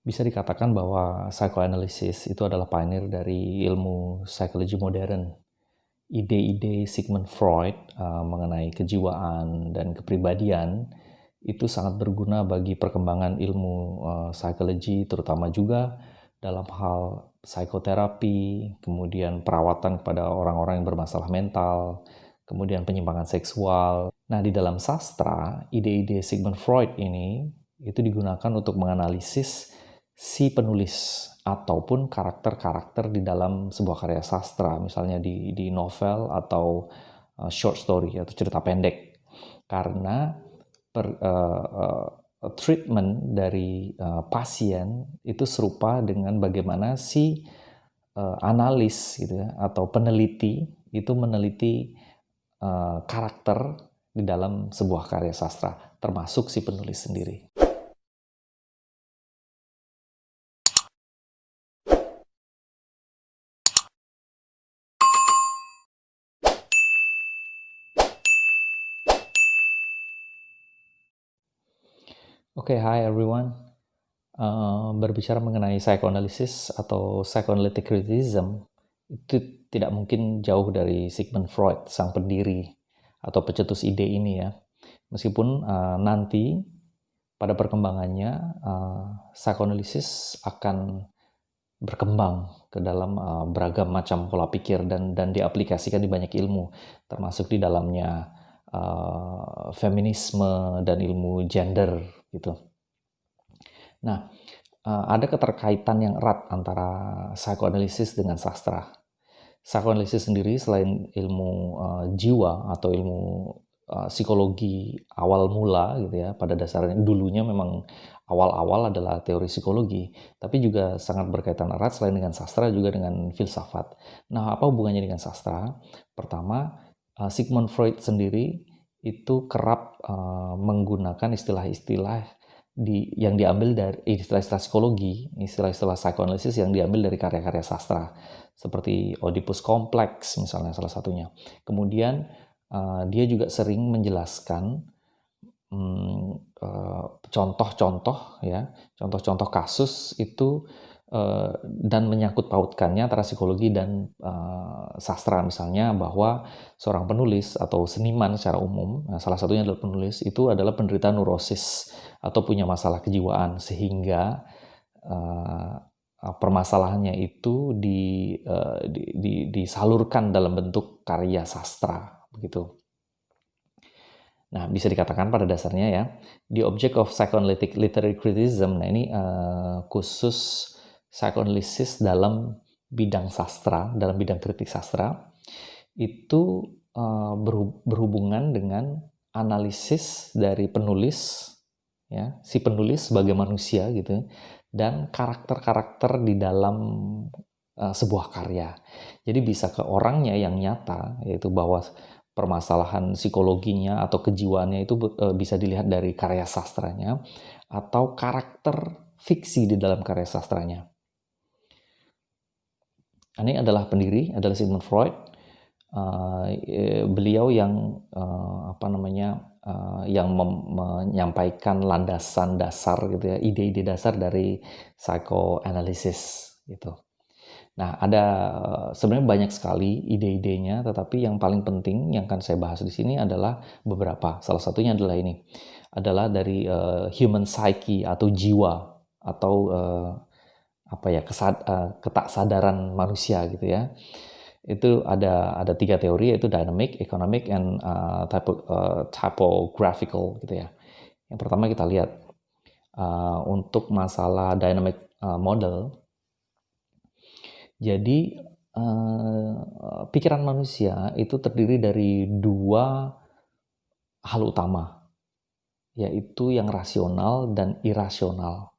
Bisa dikatakan bahwa psychoanalysis itu adalah pioneer dari ilmu psikologi modern. Ide-ide Sigmund Freud mengenai kejiwaan dan kepribadian itu sangat berguna bagi perkembangan ilmu psikologi, terutama juga dalam hal psikoterapi, kemudian perawatan kepada orang-orang yang bermasalah mental, kemudian penyimpangan seksual. Nah, di dalam sastra, ide-ide Sigmund Freud ini itu digunakan untuk menganalisis si penulis ataupun karakter-karakter di dalam sebuah karya sastra, misalnya di novel atau short story atau cerita pendek. Karena treatment dari pasien itu serupa dengan bagaimana si analis gitu ya, atau peneliti itu meneliti karakter di dalam sebuah karya sastra, termasuk si penulis sendiri. Oke, hi everyone. Berbicara mengenai psychoanalysis atau psychoanalytic criticism, itu tidak mungkin jauh dari Sigmund Freud, sang pendiri atau pencetus ide ini ya. Meskipun nanti pada perkembangannya psychoanalysis akan berkembang ke dalam beragam macam pola pikir dan diaplikasikan di banyak ilmu, termasuk di dalamnya feminisme dan ilmu gender gitu. Nah, ada keterkaitan yang erat antara psikoanalisis dengan sastra. Psikoanalisis sendiri selain ilmu jiwa atau ilmu psikologi awal mula gitu ya, pada dasarnya dulunya memang awal-awal adalah teori psikologi, tapi juga sangat berkaitan erat selain dengan sastra juga dengan filsafat. Nah, apa hubungannya dengan sastra? Pertama, Sigmund Freud sendiri itu kerap menggunakan istilah-istilah yang diambil dari istilah-istilah psikologi, istilah-istilah psikoanalisis yang diambil dari karya-karya sastra, seperti Oedipus Complex misalnya salah satunya. Kemudian dia juga sering menjelaskan contoh-contoh ya, contoh-contoh kasus itu dan menyangkut pautkannya antara psikologi dan sastra, misalnya bahwa seorang penulis atau seniman secara umum, salah satunya adalah penulis, itu adalah penderita neurosis atau punya masalah kejiwaan, sehingga permasalahannya itu disalurkan dalam bentuk karya sastra begitu. Nah, bisa dikatakan pada dasarnya ya, the object of psychoanalytic literary criticism, nah ini khusus psychoanalysis dalam bidang sastra, dalam bidang kritik sastra, itu berhubungan dengan analisis dari penulis, ya, si penulis sebagai manusia gitu, dan karakter-karakter di dalam sebuah karya. Jadi bisa ke orangnya yang nyata, yaitu bahwa permasalahan psikologinya atau kejiwaannya itu bisa dilihat dari karya sastranya, atau karakter fiksi di dalam karya sastranya. Ini adalah pendiri, adalah Sigmund Freud. Beliau yang yang menyampaikan landasan dasar gitu ya, ide-ide dasar dari psychoanalysis gitu. Nah, ada sebenarnya banyak sekali ide-idenya, tetapi yang paling penting yang akan saya bahas di sini adalah beberapa. Salah satunya adalah ini, adalah dari human psyche atau jiwa atau ketaksadaran manusia gitu ya. Itu ada 3 teori, yaitu dynamic, economic, and typographical gitu ya. Yang pertama kita lihat untuk masalah dynamic model. Jadi pikiran manusia itu terdiri dari 2 hal utama, yaitu yang rasional dan irasional.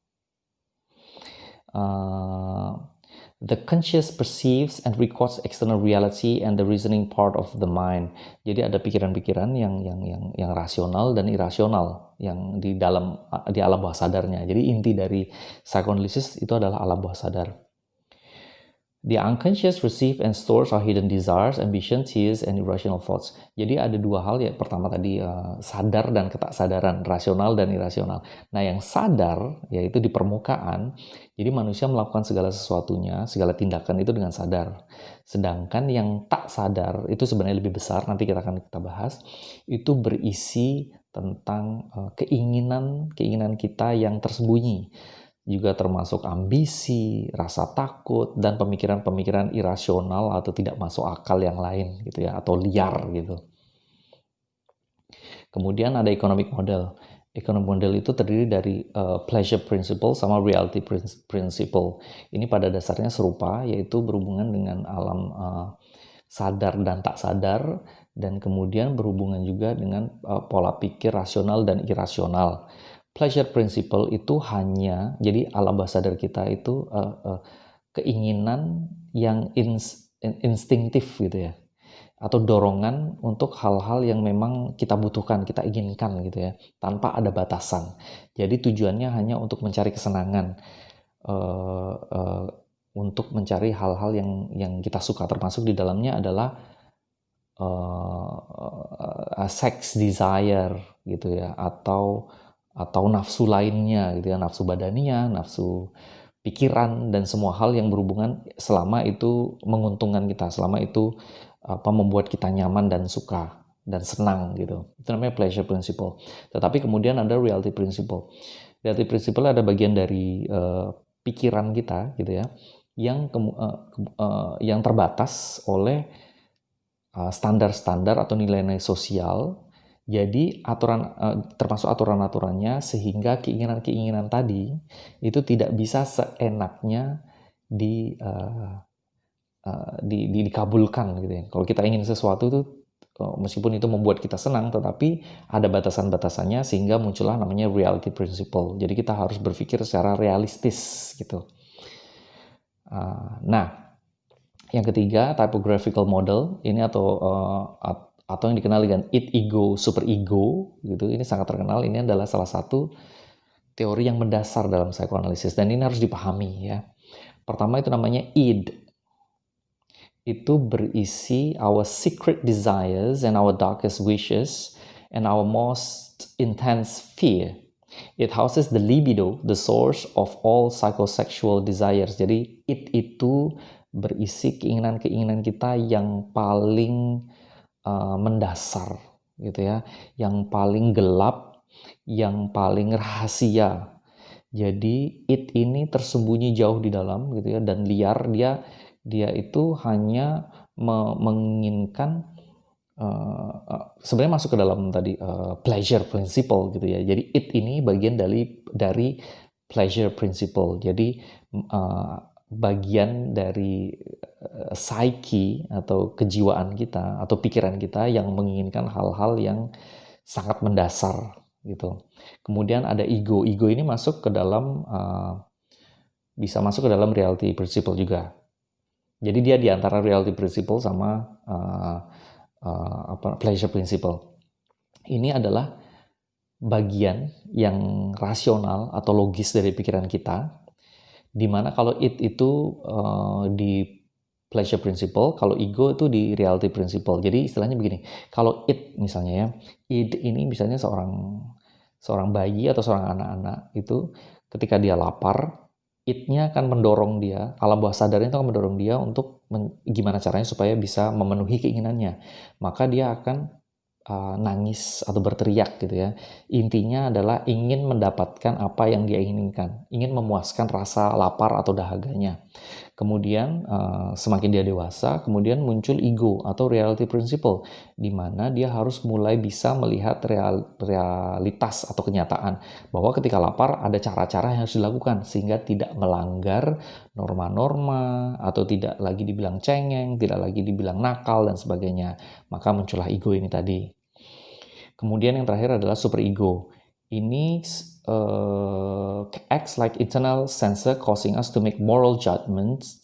The conscious perceives and records external reality and the reasoning part of the mind. Jadi ada pikiran-pikiran yang rasional dan irasional yang di alam bawah sadarnya. Jadi inti dari psychoanalysis itu adalah alam bawah sadar. The unconscious receive and stores our hidden desires, ambitions, fears, and irrational thoughts. Jadi ada dua hal ya. Pertama tadi sadar dan ketaksadaran, rasional dan irasional. Nah yang sadar yaitu di permukaan. Jadi manusia melakukan segala sesuatunya, segala tindakan itu dengan sadar. Sedangkan yang tak sadar itu sebenarnya lebih besar. Nanti kita akan bahas. Itu berisi tentang keinginan kita yang tersembunyi. Juga termasuk ambisi, rasa takut, dan pemikiran-pemikiran irasional atau tidak masuk akal yang lain gitu ya, atau liar gitu. Kemudian ada economic model. Economic model itu terdiri dari pleasure principle sama reality principle. Ini pada dasarnya serupa, yaitu berhubungan dengan alam sadar dan tak sadar, dan kemudian berhubungan juga dengan pola pikir rasional dan irasional. Pleasure principle itu hanya, jadi alam bawah sadar kita itu keinginan yang instinktif gitu ya, atau dorongan untuk hal-hal yang memang kita butuhkan, kita inginkan gitu ya, tanpa ada batasan. Jadi tujuannya hanya untuk mencari kesenangan, untuk mencari hal-hal yang kita suka, termasuk di dalamnya adalah sex desire gitu ya, atau nafsu lainnya gitu ya, nafsu badania, nafsu pikiran, dan semua hal yang berhubungan selama itu menguntungkan kita, selama itu membuat kita nyaman dan suka dan senang gitu. Itu namanya pleasure principle. Tetapi kemudian ada reality principle. Reality principle ada bagian dari pikiran kita gitu ya, yang terbatas oleh standar-standar atau nilai-nilai sosial. Jadi termasuk aturan-aturannya, sehingga keinginan-keinginan tadi itu tidak bisa seenaknya dikabulkan gitu ya. Kalau kita ingin sesuatu itu meskipun itu membuat kita senang, tetapi ada batasan-batasannya, sehingga muncullah namanya reality principle. Jadi kita harus berpikir secara realistis gitu. Nah, yang ketiga, typographical model ini atau yang dikenal dengan id, ego, super ego gitu. Ini sangat terkenal. Ini adalah salah satu teori yang mendasar dalam psikoanalisis, dan ini harus dipahami ya. Pertama itu namanya id. Itu berisi our secret desires and our darkest wishes and our most intense fear. It houses the libido, the source of all psychosexual desires. Jadi id itu berisi keinginan-keinginan kita yang paling mendasar gitu ya, yang paling gelap, yang paling rahasia. Jadi id ini tersembunyi jauh di dalam gitu ya, dan liar. Dia itu hanya menginginkan sebenarnya masuk ke dalam tadi pleasure principle gitu ya. Jadi id ini bagian dari pleasure principle. Jadi bagian dari psyche atau kejiwaan kita atau pikiran kita yang menginginkan hal-hal yang sangat mendasar gitu. Kemudian ada ego. Ego ini masuk ke dalam bisa masuk ke dalam reality principle juga. Jadi dia di antara reality principle sama pleasure principle. Ini adalah bagian yang rasional atau logis dari pikiran kita, dimana kalau id itu di pleasure principle, kalau ego itu di reality principle. Jadi istilahnya begini, kalau id misalnya ya, id ini misalnya seorang bayi atau seorang anak-anak itu ketika dia lapar, id-nya akan mendorong dia, alam bawah sadarnya itu akan mendorong dia untuk gimana caranya supaya bisa memenuhi keinginannya. Maka dia akan nangis atau berteriak gitu ya. Intinya adalah ingin mendapatkan apa yang dia inginkan, ingin memuaskan rasa lapar atau dahaganya. Kemudian semakin dia dewasa, kemudian muncul ego atau reality principle, di mana dia harus mulai bisa melihat realitas atau kenyataan, bahwa ketika lapar ada cara-cara yang harus dilakukan sehingga tidak melanggar norma-norma, atau tidak lagi dibilang cengeng, tidak lagi dibilang nakal dan sebagainya. Maka muncullah ego ini tadi. Kemudian yang terakhir adalah superego. Ini acts like internal censor, causing us to make moral judgments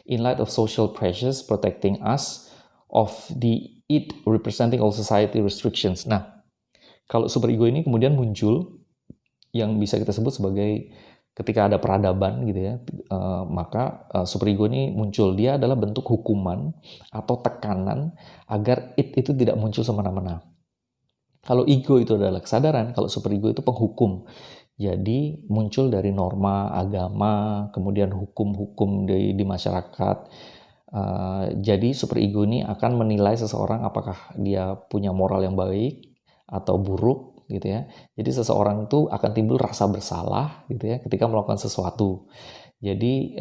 in light of social pressures, protecting us of the id representing all society restrictions. Nah, kalau superego ini kemudian muncul yang bisa kita sebut sebagai ketika ada peradaban gitu ya, maka superego ini muncul. Dia adalah bentuk hukuman atau tekanan agar itu tidak muncul semena-mena. Kalau ego itu adalah kesadaran, kalau superego itu penghukum. Jadi muncul dari norma agama, kemudian hukum-hukum di masyarakat. Jadi superego ini akan menilai seseorang apakah dia punya moral yang baik atau buruk gitu ya. Jadi seseorang itu akan timbul rasa bersalah gitu ya ketika melakukan sesuatu. Jadi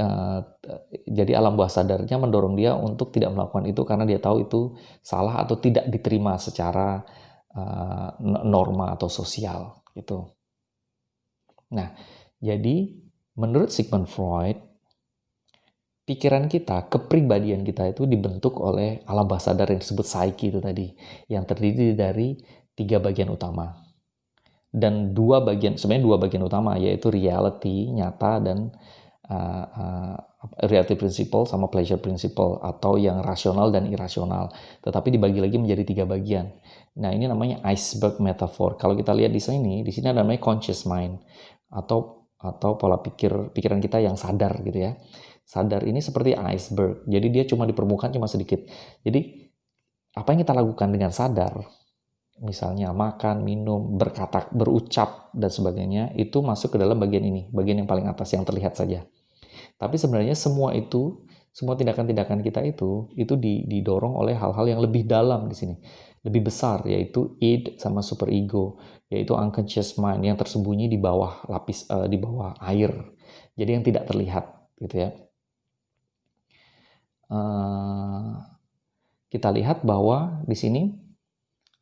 alam bawah sadarnya mendorong dia untuk tidak melakukan itu karena dia tahu itu salah atau tidak diterima secara norma atau sosial gitu. Nah, jadi menurut Sigmund Freud, pikiran kita, kepribadian kita itu dibentuk oleh alam bawah sadar yang disebut psyche itu tadi, yang terdiri dari 3 bagian utama. Dan sebenarnya dua bagian utama, yaitu reality, nyata, dan reality principle sama pleasure principle, atau yang rasional dan irasional. Tetapi dibagi lagi menjadi 3 bagian. Nah, ini namanya iceberg metaphor. Kalau kita lihat di sini namanya conscious mind, atau pola pikiran kita yang sadar gitu ya. Sadar ini seperti iceberg. Jadi dia cuma di permukaan cuma sedikit. Jadi apa yang kita lakukan dengan sadar, misalnya makan, minum, berkata, berucap, dan sebagainya, itu masuk ke dalam bagian ini, bagian yang paling atas yang terlihat saja. Tapi sebenarnya semua tindakan-tindakan kita itu didorong oleh hal-hal yang lebih dalam di sini, lebih besar, yaitu id sama superego, yaitu unconscious mind yang tersembunyi di bawah di bawah air. Jadi yang tidak terlihat, gitu ya. Kita lihat bahwa di sini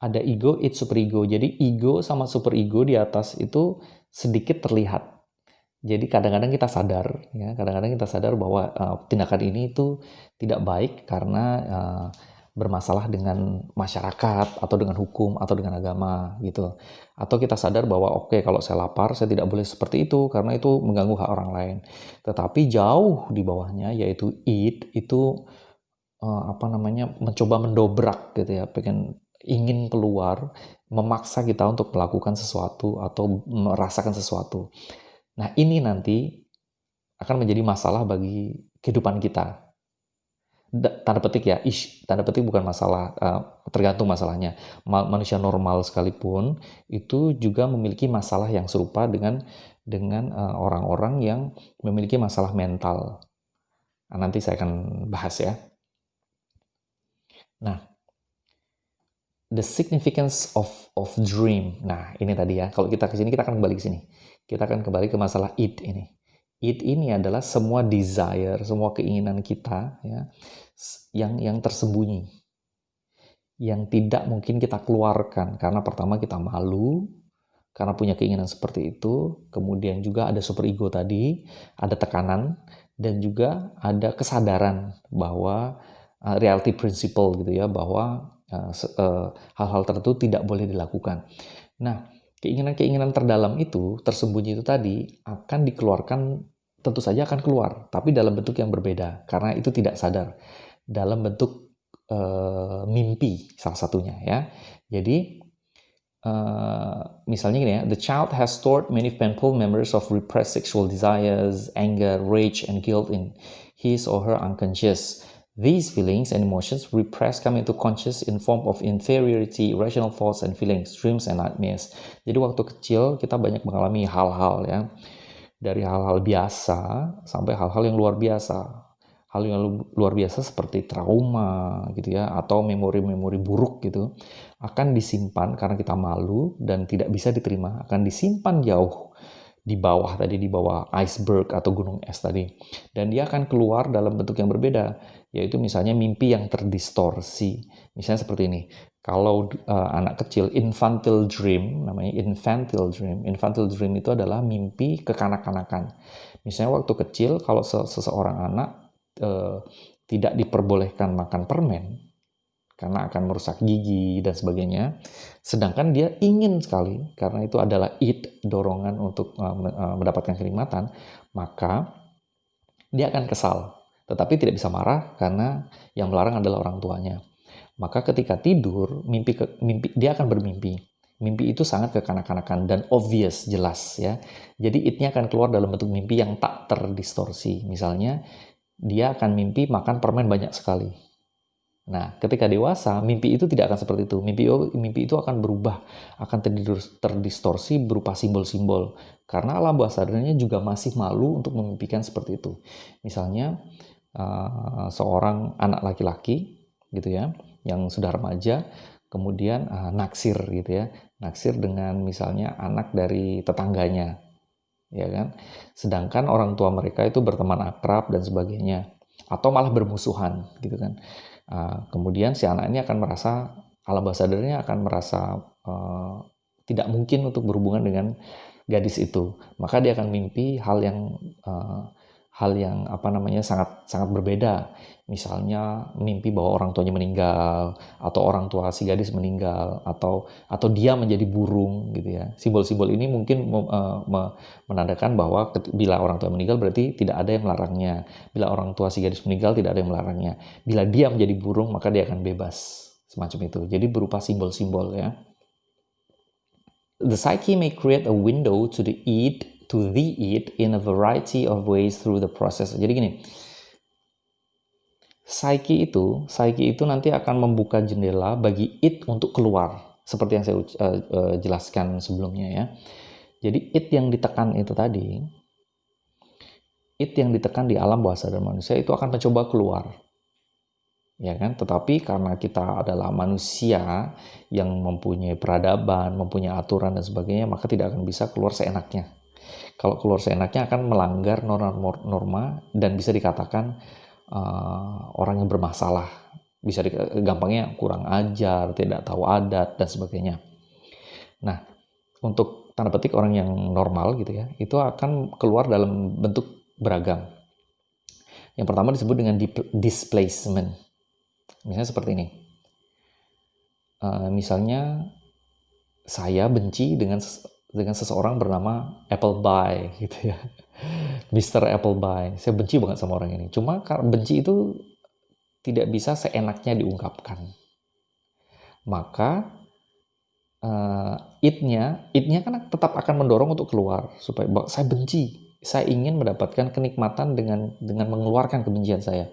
ada ego, id, superego. Jadi ego sama superego di atas itu sedikit terlihat. Jadi kadang-kadang kita sadar, ya, bahwa tindakan ini itu tidak baik karena bermasalah dengan masyarakat atau dengan hukum atau dengan agama gitu. Atau kita sadar bahwa oke, kalau saya lapar saya tidak boleh seperti itu karena itu mengganggu hak orang lain. Tetapi jauh di bawahnya yaitu id itu mencoba mendobrak gitu ya, ingin keluar, memaksa kita untuk melakukan sesuatu atau merasakan sesuatu. Nah, ini nanti akan menjadi masalah bagi kehidupan kita. Tanda petik ya, tanda petik bukan masalah, tergantung masalahnya. Manusia normal sekalipun itu juga memiliki masalah yang serupa dengan orang-orang yang memiliki masalah mental. Nah, nanti saya akan bahas ya. Nah, the significance of dream. Nah, ini tadi ya. Kalau kita ke sini, kita akan kembali ke sini. Kita akan kembali ke masalah id ini. Id ini adalah semua desire, semua keinginan kita ya, yang tersembunyi. Yang tidak mungkin kita keluarkan karena pertama kita malu karena punya keinginan seperti itu, kemudian juga ada superego tadi, ada tekanan, dan juga ada kesadaran bahwa reality principle gitu ya, bahwa hal-hal tertentu tidak boleh dilakukan. Nah, keinginan-keinginan terdalam itu, tersembunyi itu tadi, akan dikeluarkan, tentu saja akan keluar, tapi dalam bentuk yang berbeda, karena itu tidak sadar. Dalam bentuk mimpi, salah satunya ya. Jadi, misalnya gini ya, the child has stored many painful memories of repressed sexual desires, anger, rage, and guilt in his or her unconscious. These feelings and emotions repressed come into conscious in form of inferiority, irrational thoughts and feelings, dreams and nightmares. Jadi waktu kecil kita banyak mengalami hal-hal ya, dari hal-hal biasa sampai hal-hal yang luar biasa. Hal yang luar biasa seperti trauma gitu ya, atau memori-memori buruk gitu, akan disimpan karena kita malu dan tidak bisa diterima, akan disimpan jauh di bawah tadi, di bawah iceberg atau gunung es tadi. Dan dia akan keluar dalam bentuk yang berbeda, yaitu misalnya mimpi yang terdistorsi. Misalnya seperti ini. Kalau anak kecil, infantile dream, namanya infantile dream. Infantile dream itu adalah mimpi kekanak-kanakan. Misalnya waktu kecil, kalau seseorang anak tidak diperbolehkan makan permen karena akan merusak gigi dan sebagainya, sedangkan dia ingin sekali karena itu adalah id, dorongan untuk mendapatkan kenikmatan, maka dia akan kesal, tetapi tidak bisa marah karena yang melarang adalah orang tuanya. Maka ketika tidur, dia akan bermimpi Mimpi itu sangat kekanak-kanakan dan obvious, jelas ya. Jadi it-nya akan keluar dalam bentuk mimpi yang tak terdistorsi. Misalnya, dia akan mimpi makan permen banyak sekali. Nah, ketika dewasa, mimpi itu tidak akan seperti itu. Mimpi itu akan berubah, akan terdistorsi berupa simbol-simbol. Karena alam bawah sadarnya juga masih malu untuk memimpikan seperti itu. Misalnya, seorang anak laki-laki, gitu ya, yang sudah remaja, kemudian naksir gitu ya, naksir dengan misalnya anak dari tetangganya, ya kan. Sedangkan orang tua mereka itu berteman akrab dan sebagainya, atau malah bermusuhan gitu kan. Kemudian si anak ini akan merasa, alam bawah sadarnya akan merasa tidak mungkin untuk berhubungan dengan gadis itu, maka dia akan mimpi hal yang apa namanya sangat sangat berbeda. Misalnya mimpi bahwa orang tuanya meninggal, atau orang tua si gadis meninggal, atau dia menjadi burung gitu ya. Simbol-simbol ini mungkin menandakan bahwa bila orang tua meninggal berarti tidak ada yang melarangnya. Bila orang tua si gadis meninggal tidak ada yang melarangnya. Bila dia menjadi burung maka dia akan bebas. Semacam itu. Jadi berupa simbol-simbol ya. The psyche may create a window to the id in a variety of ways through the process. Jadi gini, psyche itu nanti akan membuka jendela bagi id untuk keluar, seperti yang saya jelaskan sebelumnya ya. Jadi id yang ditekan itu tadi, id yang ditekan di alam bawah sadar manusia itu akan mencoba keluar. Ya kan? Tetapi karena kita adalah manusia yang mempunyai peradaban, mempunyai aturan dan sebagainya, maka tidak akan bisa keluar seenaknya. Kalau keluar seenaknya akan melanggar norma dan bisa dikatakan orang yang bermasalah. Bisa gampangnya kurang ajar, tidak tahu adat dan sebagainya. Nah, untuk tanda petik orang yang normal gitu ya, itu akan keluar dalam bentuk beragam. Yang pertama disebut dengan displacement. Misalnya seperti ini. Misalnya saya benci dengan seseorang bernama Appleby gitu ya. Mr. Appleby. Saya benci banget sama orang ini. Cuma karena benci itu tidak bisa seenaknya diungkapkan. Maka id-nya kan tetap akan mendorong untuk keluar supaya saya benci. Saya ingin mendapatkan kenikmatan dengan mengeluarkan kebencian saya.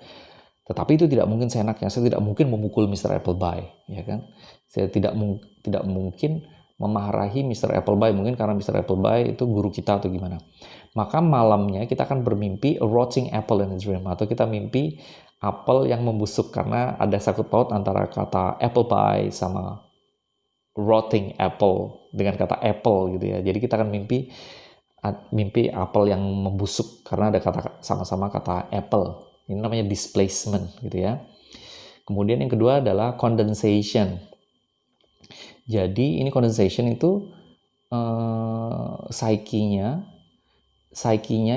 Tetapi itu tidak mungkin seenaknya. Saya tidak mungkin memukul Mr. Appleby, ya kan? Saya tidak mungkin memarahi Mr. Appleby, mungkin karena Mr. Appleby itu guru kita atau gimana. Maka malamnya kita akan bermimpi a rotting apple in a dream, atau kita mimpi apel yang membusuk, karena ada sangkut paut antara kata apple pie sama rotting apple dengan kata apple gitu ya. Jadi kita akan mimpi apel yang membusuk karena ada kata sama-sama kata apple. Ini namanya displacement gitu ya. Kemudian yang kedua adalah condensation. Jadi ini condensation itu psyche-nya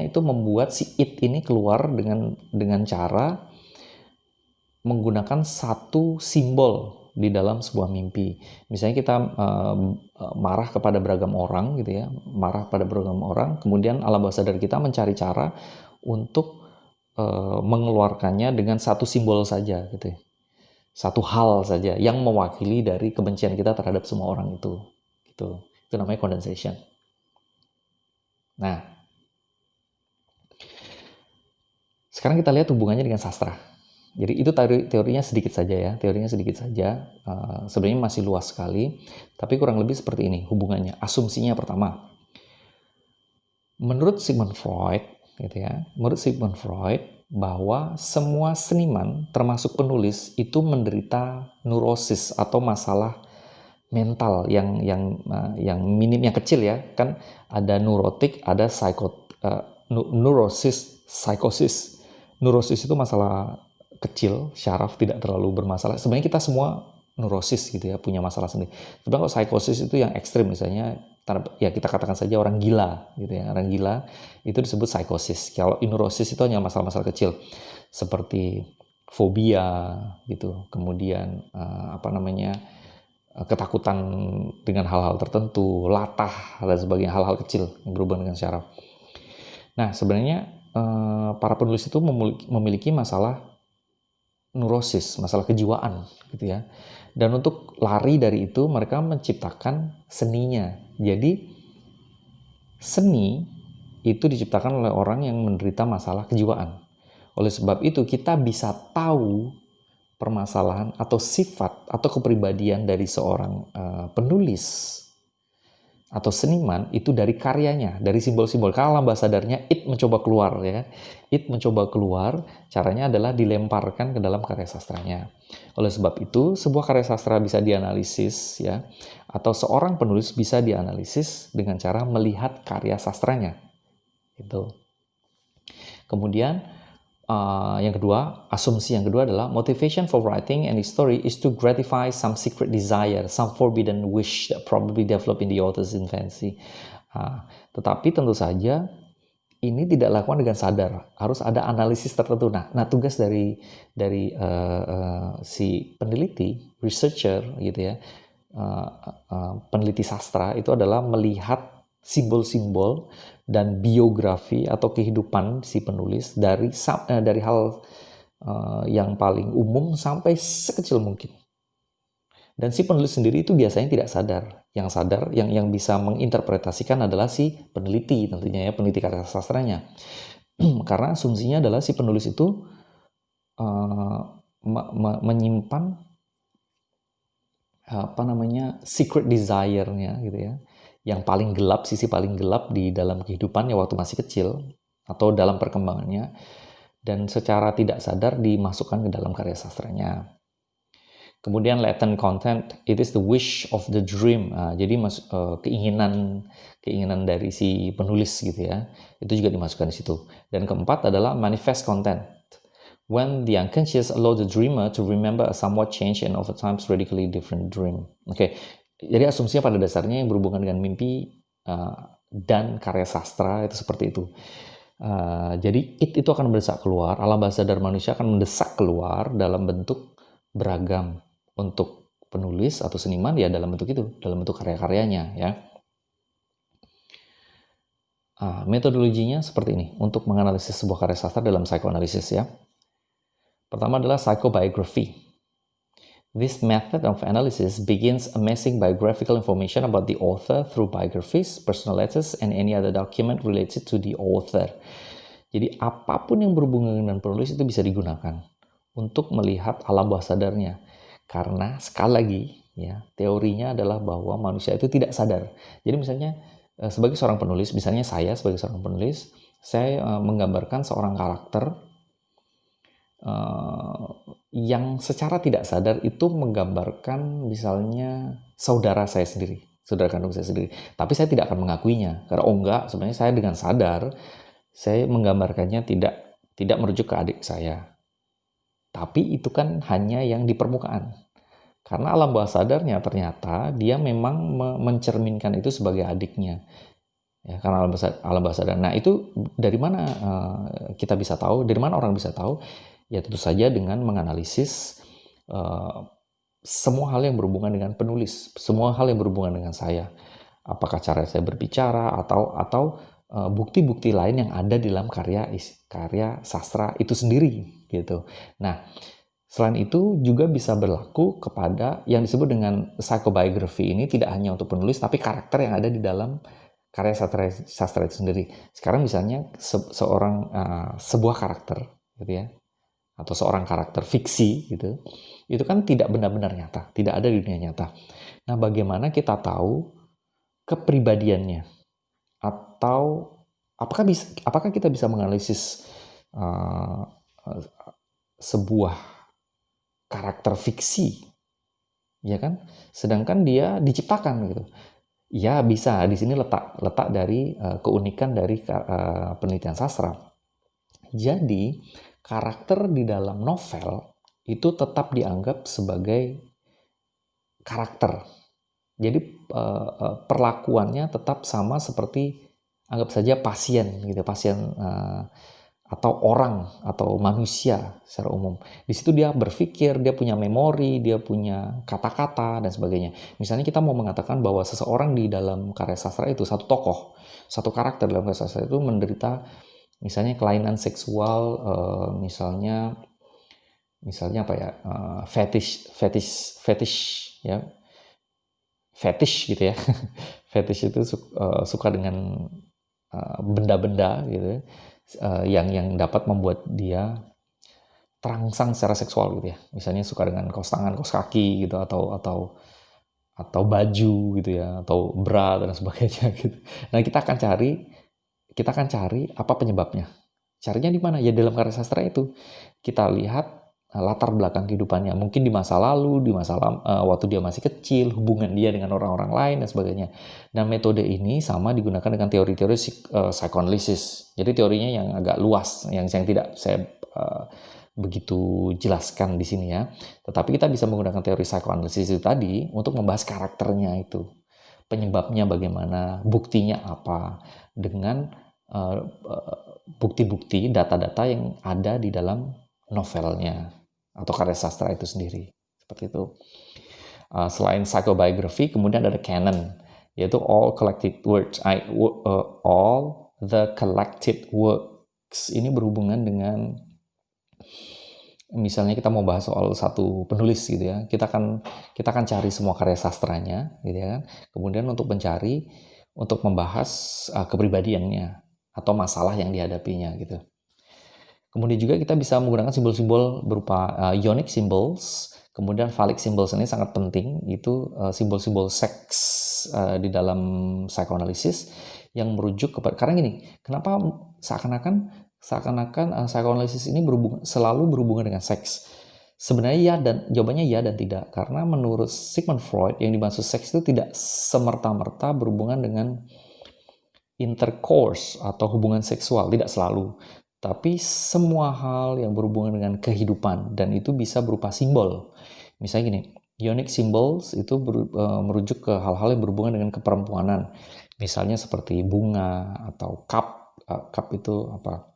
itu membuat si it ini keluar dengan cara menggunakan satu simbol di dalam sebuah mimpi. Misalnya kita marah kepada beragam orang gitu ya, kemudian alam bawah sadar kita mencari cara untuk mengeluarkannya dengan satu simbol saja gitu ya. Satu hal saja yang mewakili dari kebencian kita terhadap semua orang itu. Gitu. Itu namanya condensation. Nah, sekarang kita lihat hubungannya dengan sastra. Jadi itu teorinya sedikit saja ya, sebenarnya masih luas sekali, tapi kurang lebih seperti ini hubungannya. Asumsinya pertama, menurut Sigmund Freud, bahwa semua seniman, termasuk penulis, itu menderita neurosis atau masalah mental yang minim, yang kecil ya. Kan ada neurotik, ada neurosis, psikosis. Neurosis itu masalah kecil, syaraf, tidak terlalu bermasalah. Sebenarnya kita semua neurosis gitu ya, punya masalah sendiri. Tapi kalau psikosis itu yang ekstrim, misalnya ya kita katakan saja orang gila gitu ya. Orang gila itu disebut psikosis. Kalau neurosis itu hanya masalah-masalah kecil seperti fobia gitu. Kemudian ketakutan dengan hal-hal tertentu, latah dan sebagainya, hal-hal kecil yang berhubungan dengan syaraf. Nah, sebenarnya para penulis itu memiliki masalah neurosis, masalah kejiwaan gitu ya. Dan untuk lari dari itu, mereka menciptakan seninya. Jadi, seni itu diciptakan oleh orang yang menderita masalah kejiwaan. Oleh sebab itu, kita bisa tahu permasalahan atau sifat atau kepribadian dari seorang penulis atau seniman itu dari karyanya, dari simbol-simbol. Kalau alam bawah sadarnya, it mencoba keluar ya. It mencoba keluar, caranya adalah dilemparkan ke dalam karya sastranya. Oleh sebab itu, sebuah karya sastra bisa dianalisis ya, atau seorang penulis bisa dianalisis dengan cara melihat karya sastranya. Gitu. Kemudian yang kedua, asumsi yang kedua adalah motivation for writing any story is to gratify some secret desire, some forbidden wish that probably develop in the author's infancy. Tetapi tentu saja ini tidak dilakukan dengan sadar, harus ada analisis tertentu. Nah tugas dari si peneliti, researcher gitu ya, peneliti sastra itu adalah melihat simbol-simbol dan biografi atau kehidupan si penulis dari hal yang paling umum sampai sekecil mungkin. Dan si penulis sendiri itu biasanya tidak sadar. Yang sadar, yang bisa menginterpretasikan adalah si peneliti tentunya ya, peneliti karya sastranya. Karena asumsinya adalah si penulis itu menyimpan secret desire-nya gitu ya, yang paling gelap, sisi paling gelap di dalam kehidupannya waktu masih kecil atau dalam perkembangannya, dan secara tidak sadar dimasukkan ke dalam karya sastranya. Kemudian latent content, it is the wish of the dream. Jadi keinginan dari si penulis gitu ya, itu juga dimasukkan di situ. Dan keempat adalah manifest content. When the unconscious allow the dreamer to remember a somewhat changed and over time radically different dream. Oke. Jadi asumsinya pada dasarnya yang berhubungan dengan mimpi dan karya sastra itu seperti itu. Jadi itu akan mendesak keluar, alam bawah sadar manusia akan mendesak keluar dalam bentuk beragam untuk penulis atau seniman ya, dalam bentuk itu, dalam bentuk karya-karyanya ya. Metodologinya seperti ini untuk menganalisis sebuah karya sastra dalam psikoanalisis ya. Pertama adalah psychobiography. This method of analysis begins amassing biographical information about the author through biographies, personal letters, and any other document related to the author. Jadi apapun yang berhubungan dengan penulis itu bisa digunakan untuk melihat alam bawah sadarnya. Karena sekali lagi ya, teorinya adalah bahwa manusia itu tidak sadar. Jadi misalnya sebagai seorang penulis, misalnya saya sebagai seorang penulis, saya menggambarkan seorang karakter yang secara tidak sadar itu menggambarkan misalnya saudara saya sendiri, saudara kandung saya sendiri. Tapi saya tidak akan mengakuinya karena enggak, sebenarnya saya dengan sadar saya menggambarkannya tidak merujuk ke adik saya. Tapi itu kan hanya yang di permukaan. Karena alam bawah sadarnya ternyata dia memang mencerminkan itu sebagai adiknya. Ya, karena alam bawah sadar. Nah, itu dari mana kita bisa tahu? Dari mana orang bisa tahu? Ya tentu saja dengan menganalisis semua hal yang berhubungan dengan penulis, semua hal yang berhubungan dengan saya. Apakah cara saya berbicara atau bukti-bukti lain yang ada di dalam karya sastra itu sendiri gitu. Nah, selain itu juga bisa berlaku kepada yang disebut dengan psychobiography. Ini tidak hanya untuk penulis tapi karakter yang ada di dalam karya sastra itu sendiri. Sekarang misalnya sebuah karakter gitu ya, atau seorang karakter fiksi gitu, itu kan tidak benar-benar nyata, tidak ada di dunia nyata. Nah, bagaimana kita tahu kepribadiannya, atau apakah kita bisa menganalisis sebuah karakter fiksi, ya kan? Sedangkan dia diciptakan gitu. Ya bisa, di sini letak dari keunikan dari penelitian sastra. Jadi karakter di dalam novel itu tetap dianggap sebagai karakter. Jadi perlakuannya tetap sama seperti anggap saja pasien gitu, atau orang atau manusia secara umum. Di situ dia berpikir, dia punya memori, dia punya kata-kata dan sebagainya. Misalnya kita mau mengatakan bahwa seseorang di dalam karya sastra itu satu tokoh, satu karakter dalam karya sastra itu menderita misalnya kelainan seksual, misalnya Misalnya apa ya, fetish ya, fetish gitu ya. Fetish itu suka dengan benda-benda gitu ya, yang dapat membuat dia terangsang secara seksual gitu ya. Misalnya suka dengan kaos tangan, kaos kaki gitu, atau baju gitu ya, atau bra dan sebagainya gitu. Nah, kita akan cari apa penyebabnya. Carinya di mana? Ya dalam karya sastra itu. Kita lihat latar belakang kehidupannya. Mungkin di masa lalu, waktu dia masih kecil, hubungan dia dengan orang-orang lain dan sebagainya. Dan metode ini sama digunakan dengan teori-teori psikoanalisis. Jadi teorinya yang agak luas, yang tidak saya begitu jelaskan di sini ya. Tetapi kita bisa menggunakan teori psikoanalisis itu tadi untuk membahas karakternya itu. Penyebabnya bagaimana, buktinya apa, dengan bukti-bukti, data-data yang ada di dalam novelnya atau karya sastra itu sendiri. Seperti itu. Selain psychobiography, kemudian ada canon, yaitu all collected works. All the collected works ini berhubungan dengan, misalnya kita mau bahas soal satu penulis gitu ya, kita akan cari semua karya sastranya gitu ya kan. Kemudian untuk membahas kepribadiannya atau masalah yang dihadapinya gitu. Kemudian juga kita bisa menggunakan simbol-simbol berupa ionic symbols, kemudian phallic symbols. Ini sangat penting, itu simbol-simbol seks di dalam psikoanalisis yang merujuk kepada, karena gini, kenapa seakan-akan psikoanalisis ini selalu berhubungan dengan seks. Sebenarnya jawabannya ya dan tidak, karena menurut Sigmund Freud yang dimaksud seks itu tidak semerta-merta berhubungan dengan intercourse atau hubungan seksual, tidak selalu. Tapi semua hal yang berhubungan dengan kehidupan, dan itu bisa berupa simbol. Misalnya gini, ionic symbols itu merujuk ke hal-hal yang berhubungan dengan keperempuanan. Misalnya seperti bunga atau cup itu apa?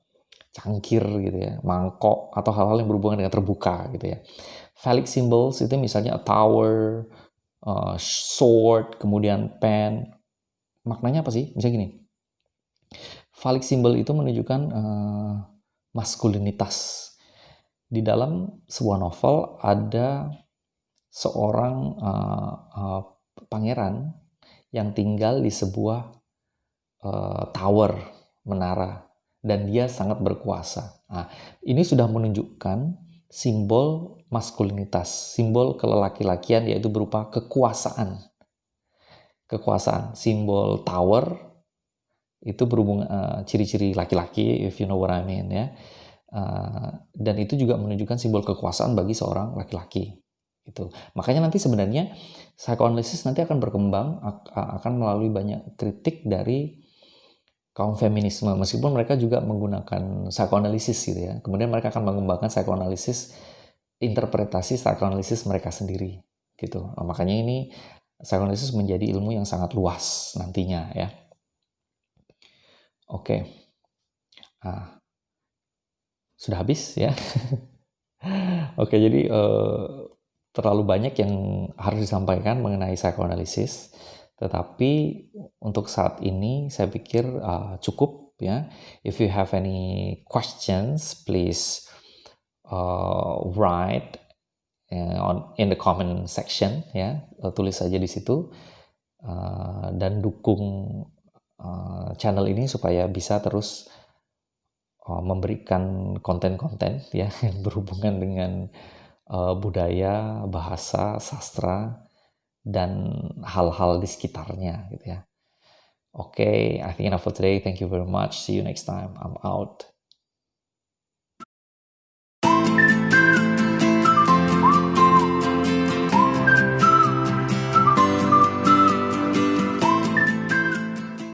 Cangkir gitu ya, mangkok, atau hal-hal yang berhubungan dengan terbuka gitu ya. Phallic symbols itu misalnya a tower, sword, kemudian pen. Maknanya apa sih? Misalnya gini, phallic symbol itu menunjukkan maskulinitas. Di dalam sebuah novel ada seorang pangeran yang tinggal di sebuah tower, menara, dan dia sangat berkuasa. Nah, ini sudah menunjukkan simbol maskulinitas, simbol kelaki-lakian, yaitu berupa kekuasaan. Simbol tower itu berhubungan ciri-ciri laki-laki, if you know what I mean ya. Dan itu juga menunjukkan simbol kekuasaan bagi seorang laki-laki. Itu. Makanya nanti sebenarnya psikoanalisis nanti akan berkembang, akan melalui banyak kritik dari kaum feminisme, meskipun mereka juga menggunakan psikoanalisis gitu ya. Kemudian mereka akan mengembangkan psikoanalisis, interpretasi psikoanalisis mereka sendiri gitu. Nah, makanya ini psikoanalisis menjadi ilmu yang sangat luas nantinya ya. Oke. Sudah habis ya. Oke, jadi terlalu banyak yang harus disampaikan mengenai psikoanalisis, tetapi untuk saat ini saya pikir cukup ya. If you have any questions, please write in the comment section ya. Tulis saja di situ dan dukung channel ini supaya bisa terus memberikan konten-konten ya yang berhubungan dengan budaya, bahasa, sastra, dan hal-hal di sekitarnya gitu ya. Okay, I think enough for today. Thank you very much. See you next time. I'm out.